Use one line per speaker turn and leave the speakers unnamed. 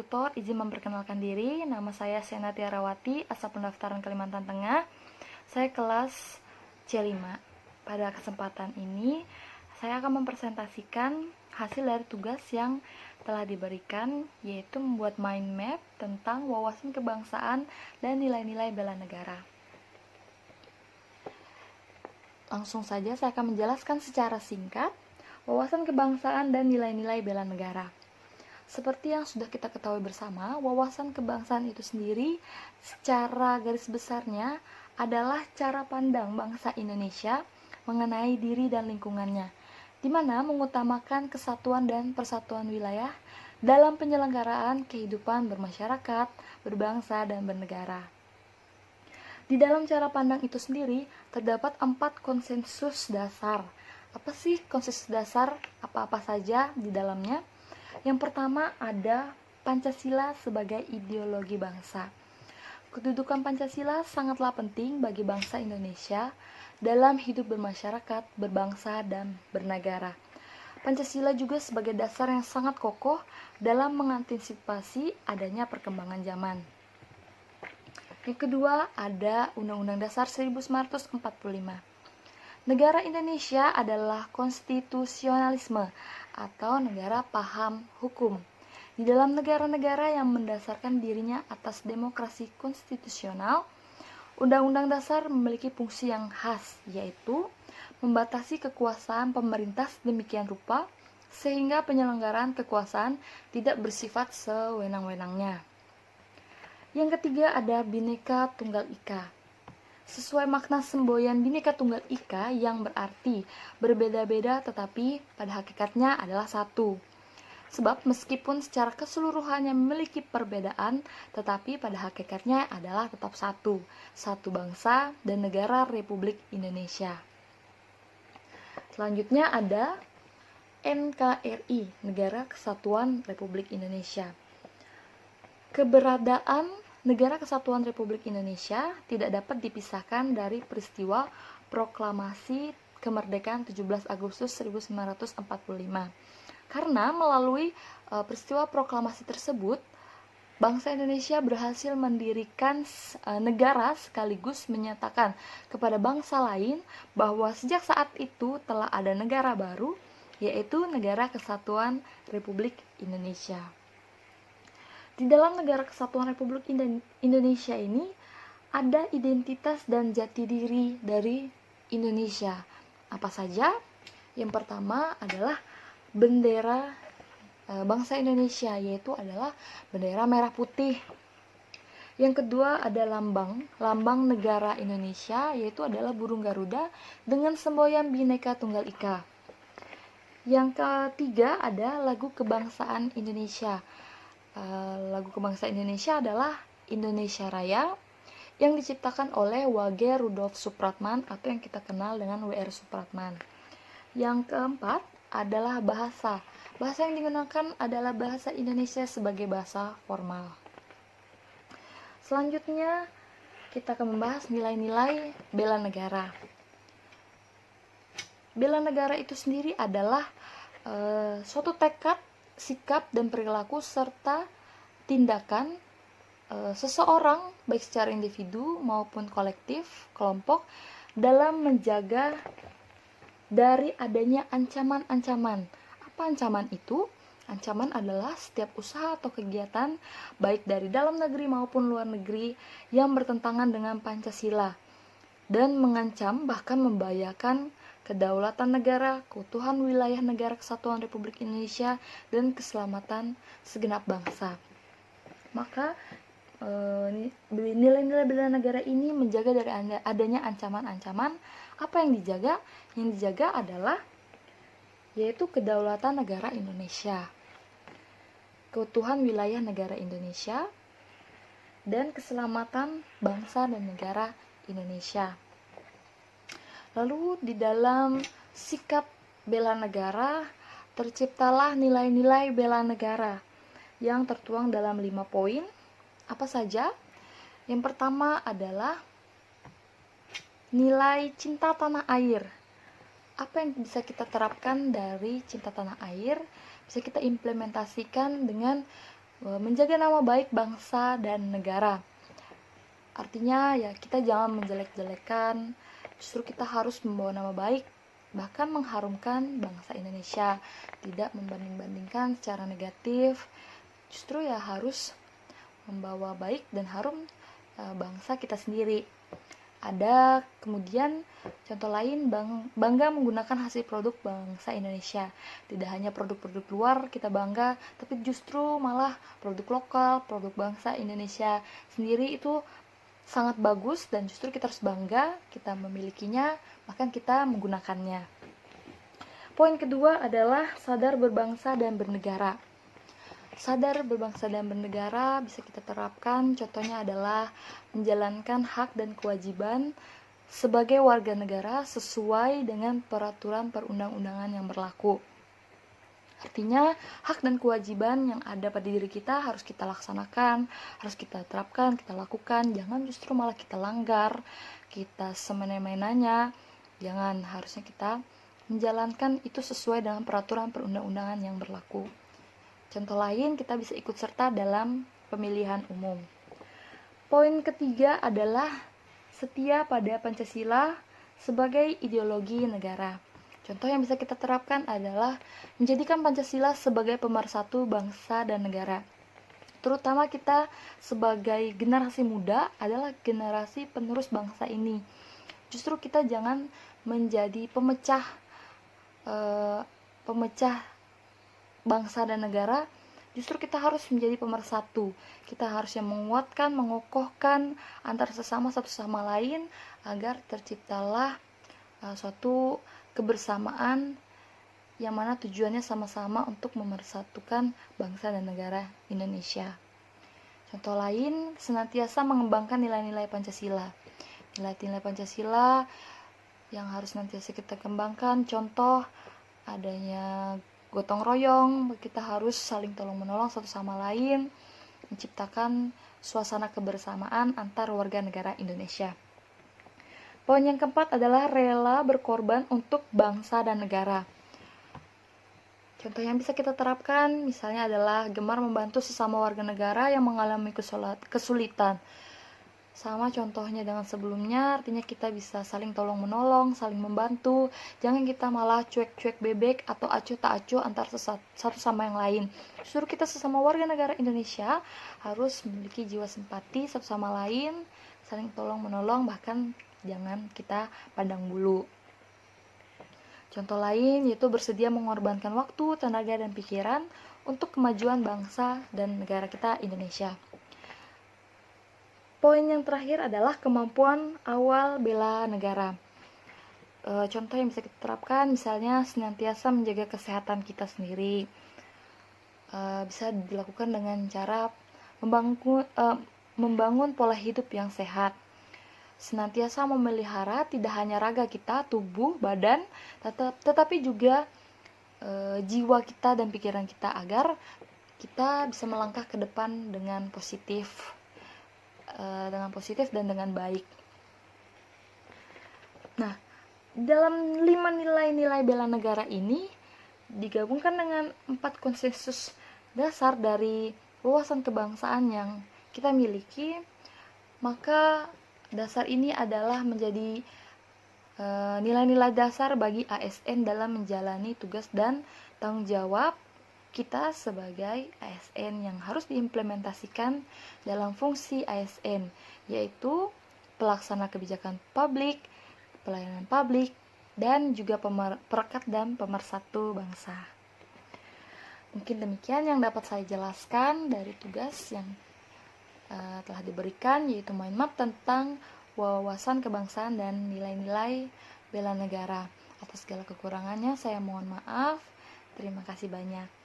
tutor, izin memperkenalkan diri. Nama saya Sena Tiarawati, asal pendaftaran Kalimantan Tengah. Saya kelas C5. Pada kesempatan ini, saya akan mempresentasikan hasil dari tugas yang telah diberikan, yaitu membuat mind map tentang wawasan kebangsaan dan nilai-nilai bela negara. Langsung saja saya akan menjelaskan secara singkat wawasan kebangsaan dan nilai-nilai bela negara. Seperti yang sudah kita ketahui bersama, wawasan kebangsaan itu sendiri secara garis besarnya adalah cara pandang bangsa Indonesia mengenai diri dan lingkungannya, di mana mengutamakan kesatuan dan persatuan wilayah dalam penyelenggaraan kehidupan bermasyarakat, berbangsa, dan bernegara. Di dalam cara pandang itu sendiri terdapat 4 konsensus dasar. Apa sih konsensus dasar? Apa-apa saja di dalamnya? Yang pertama ada Pancasila sebagai ideologi bangsa. Kedudukan Pancasila sangatlah penting bagi bangsa Indonesia dalam hidup bermasyarakat, berbangsa, dan bernegara. Pancasila juga sebagai dasar yang sangat kokoh dalam mengantisipasi adanya perkembangan zaman. Yang kedua ada Undang-Undang Dasar 1945. Negara Indonesia adalah konstitusionalisme atau negara paham hukum. Di dalam negara-negara yang mendasarkan dirinya atas demokrasi konstitusional, Undang-Undang Dasar memiliki fungsi yang khas, yaitu membatasi kekuasaan pemerintah sedemikian rupa sehingga penyelenggaraan kekuasaan tidak bersifat sewenang-wenangnya. Yang ketiga ada Bhinneka Tunggal Ika. Sesuai makna semboyan Bhinneka Tunggal Ika yang berarti berbeda-beda tetapi pada hakikatnya adalah satu. Sebab meskipun secara keseluruhannya memiliki perbedaan, tetapi pada hakikatnya adalah tetap satu. Satu bangsa dan negara Republik Indonesia. Selanjutnya ada NKRI, Negara Kesatuan Republik Indonesia. Keberadaan Negara Kesatuan Republik Indonesia tidak dapat dipisahkan dari peristiwa Proklamasi Kemerdekaan 17 Agustus 1945. Karena melalui peristiwa proklamasi tersebut, bangsa Indonesia berhasil mendirikan negara sekaligus menyatakan kepada bangsa lain bahwa sejak saat itu telah ada negara baru, yaitu Negara Kesatuan Republik Indonesia. Di dalam Negara Kesatuan Republik Indonesia ini ada identitas dan jati diri dari Indonesia. Apa saja? Yang pertama adalah bendera bangsa Indonesia, yaitu adalah bendera merah putih. Yang kedua ada lambang negara Indonesia, yaitu adalah burung Garuda dengan semboyan Bhinneka Tunggal Ika. Yang ketiga ada lagu kebangsaan Indonesia. Lagu kebangsaan Indonesia adalah Indonesia Raya yang diciptakan oleh Wage Rudolf Supratman atau yang kita kenal dengan W.R. Supratman. Yang keempat adalah bahasa. Bahasa yang digunakan adalah bahasa Indonesia sebagai bahasa formal. Selanjutnya kita akan membahas nilai-nilai bela negara. Bela negara itu sendiri adalah suatu tekad, sikap dan perilaku serta tindakan seseorang baik secara individu maupun kolektif, kelompok dalam menjaga dari adanya ancaman-ancaman. Apa ancaman itu? Ancaman adalah setiap usaha atau kegiatan baik dari dalam negeri maupun luar negeri yang bertentangan dengan Pancasila dan mengancam bahkan membahayakan kedaulatan negara, keutuhan wilayah Negara Kesatuan Republik Indonesia, dan keselamatan segenap bangsa. Maka nilai-nilai bela negara ini menjaga dari adanya ancaman-ancaman. Apa yang dijaga? Yang dijaga adalah yaitu kedaulatan negara Indonesia, keutuhan wilayah negara Indonesia, dan keselamatan bangsa dan negara Indonesia. Lalu di dalam sikap bela negara terciptalah nilai-nilai bela negara yang tertuang dalam 5 poin. Apa saja? Yang pertama adalah nilai cinta tanah air. Apa yang bisa kita terapkan dari cinta tanah air? Bisa kita implementasikan dengan menjaga nama baik bangsa dan negara. Artinya ya kita jangan menjelek-jelekan, justru kita harus membawa nama baik, bahkan mengharumkan bangsa Indonesia, tidak membanding-bandingkan secara negatif, justru ya harus membawa baik dan harum bangsa kita sendiri. Ada kemudian contoh lain, bangga menggunakan hasil produk bangsa Indonesia. Tidak hanya produk-produk luar kita bangga, tapi justru malah produk lokal, produk bangsa Indonesia sendiri itu sangat bagus dan justru kita harus bangga kita memilikinya, bahkan kita menggunakannya. Poin kedua adalah sadar berbangsa dan bernegara. Sadar berbangsa dan bernegara bisa kita terapkan, contohnya adalah menjalankan hak dan kewajiban sebagai warga negara sesuai dengan peraturan perundang-undangan yang berlaku. Artinya, hak dan kewajiban yang ada pada diri kita harus kita laksanakan, harus kita terapkan, kita lakukan. Jangan justru malah kita langgar, kita semena-menanya. Jangan, harusnya kita menjalankan itu sesuai dengan peraturan perundang-undangan yang berlaku. Contoh lain, kita bisa ikut serta dalam pemilihan umum. Poin ketiga adalah setia pada Pancasila sebagai ideologi negara. Contoh yang bisa kita terapkan adalah menjadikan Pancasila sebagai pemersatu bangsa dan negara. Terutama kita sebagai generasi muda adalah generasi penerus bangsa ini. Justru kita jangan menjadi pemecah bangsa dan negara, justru kita harus menjadi pemersatu. Kita harus yang menguatkan, mengokohkan antar sesama satu sama lain agar terciptalah suatu kebersamaan yang mana tujuannya sama-sama untuk memersatukan bangsa dan negara Indonesia. Contoh lain, senantiasa mengembangkan nilai-nilai Pancasila. Nilai-nilai Pancasila yang harus senantiasa kita kembangkan, contoh adanya gotong royong, kita harus saling tolong-menolong satu sama lain, menciptakan suasana kebersamaan antar warga negara Indonesia. Poin yang keempat adalah rela berkorban untuk bangsa dan negara. Contoh yang bisa kita terapkan misalnya adalah gemar membantu sesama warga negara yang mengalami kesulitan. Sama contohnya dengan sebelumnya, artinya kita bisa saling tolong-menolong, saling membantu. Jangan kita malah cuek-cuek bebek atau acuh tak acuh antar satu sama yang lain. Justru kita sesama warga negara Indonesia harus memiliki jiwa simpati satu sama lain, saling tolong-menolong, bahkan jangan kita pandang bulu. Contoh lain yaitu bersedia mengorbankan waktu, tenaga, dan pikiran untuk kemajuan bangsa dan negara kita Indonesia. Poin yang terakhir adalah kemampuan awal bela negara. Contoh yang bisa kita terapkan misalnya senantiasa menjaga kesehatan kita sendiri. Bisa dilakukan dengan cara membangun pola hidup yang sehat. Senantiasa memelihara tidak hanya raga kita, tubuh, badan, tetapi juga jiwa kita dan pikiran kita agar kita bisa melangkah ke depan dengan positif dan dengan baik. Nah, dalam 5 nilai-nilai bela negara ini digabungkan dengan 4 konsensus dasar dari wawasan kebangsaan yang kita miliki, maka dasar ini adalah menjadi nilai-nilai dasar bagi ASN dalam menjalani tugas dan tanggung jawab kita sebagai ASN yang harus diimplementasikan dalam fungsi ASN, yaitu pelaksana kebijakan publik, pelayanan publik, dan juga perekat dan pemersatu bangsa. Mungkin demikian yang dapat saya jelaskan dari tugas yang telah diberikan, yaitu mind map tentang wawasan kebangsaan dan nilai-nilai bela negara. Atas segala kekurangannya saya mohon maaf. Terima kasih banyak.